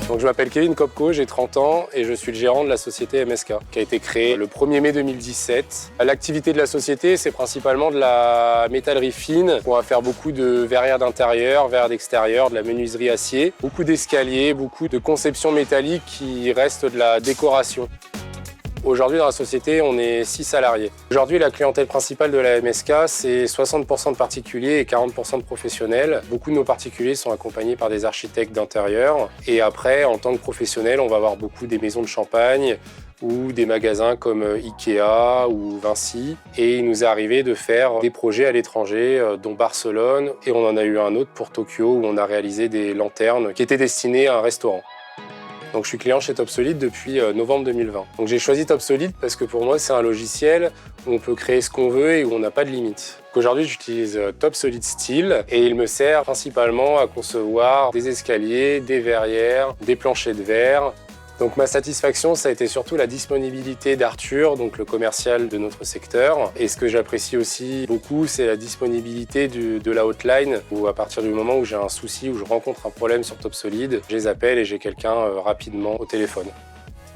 Donc, je m'appelle Kevin Kopko, j'ai 30 ans et je suis le gérant de la société MSK, qui a été créée le 1er mai 2017. L'activité de la société, c'est principalement de la métallerie fine. On va faire beaucoup de verrières d'intérieur, verres d'extérieur, de la menuiserie acier, beaucoup d'escaliers, beaucoup de conceptions métalliques qui restent de la décoration. Aujourd'hui, dans la société, on est 6 salariés. Aujourd'hui, la clientèle principale de la MSK, c'est 60% de particuliers et 40% de professionnels. Beaucoup de nos particuliers sont accompagnés par des architectes d'intérieur. Et après, en tant que professionnels, on va avoir beaucoup des maisons de champagne ou des magasins comme Ikea ou Vinci. Et il nous est arrivé de faire des projets à l'étranger, dont Barcelone. Et on en a eu un autre pour Tokyo, où on a réalisé des lanternes qui étaient destinées à un restaurant. Donc, je suis client chez Topsolid depuis novembre 2020. Donc, j'ai choisi Topsolid parce que pour moi, c'est un logiciel où on peut créer ce qu'on veut et où on n'a pas de limite. Aujourd'hui, j'utilise Topsolid Steel et il me sert principalement à concevoir des escaliers, des verrières, des planchers de verre. Donc ma satisfaction, ça a été surtout la disponibilité d'Arthur, donc le commercial de notre secteur. Et ce que j'apprécie aussi beaucoup, c'est la disponibilité de la hotline, où à partir du moment où j'ai un souci, où je rencontre un problème sur Topsolid, je les appelle et j'ai quelqu'un rapidement au téléphone.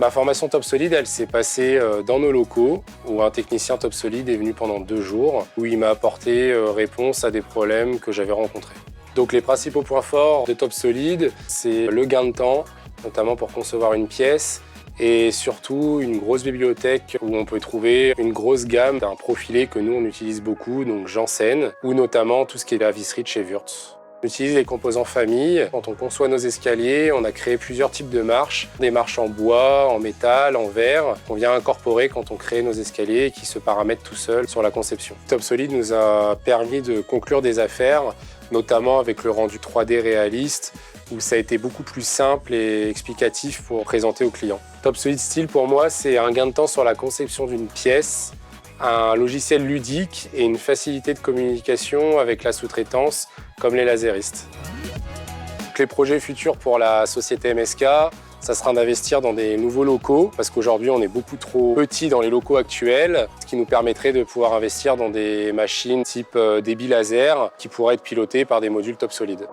Ma formation Topsolid, elle s'est passée dans nos locaux, où un technicien Topsolid est venu pendant 2 jours, où il m'a apporté réponse à des problèmes que j'avais rencontrés. Donc les principaux points forts de Topsolid, c'est le gain de temps, notamment pour concevoir une pièce, et surtout une grosse bibliothèque où on peut trouver une grosse gamme d'un profilé que nous on utilise beaucoup, donc Janssen, ou notamment tout ce qui est la visserie de chez Wurtz. On utilise les composants famille. Quand on conçoit nos escaliers, on a créé plusieurs types de marches, des marches en bois, en métal, en verre, qu'on vient incorporer quand on crée nos escaliers et qui se paramètrent tout seuls sur la conception. Topsolid nous a permis de conclure des affaires, notamment avec le rendu 3D réaliste, où ça a été beaucoup plus simple et explicatif pour présenter aux clients. Topsolid Steel, pour moi, c'est un gain de temps sur la conception d'une pièce, un logiciel ludique et une facilité de communication avec la sous-traitance, comme les laseristes. Les projets futurs pour la société MSK, ça sera d'investir dans des nouveaux locaux, parce qu'aujourd'hui, on est beaucoup trop petit dans les locaux actuels, ce qui nous permettrait de pouvoir investir dans des machines type débit laser qui pourraient être pilotées par des modules Topsolid.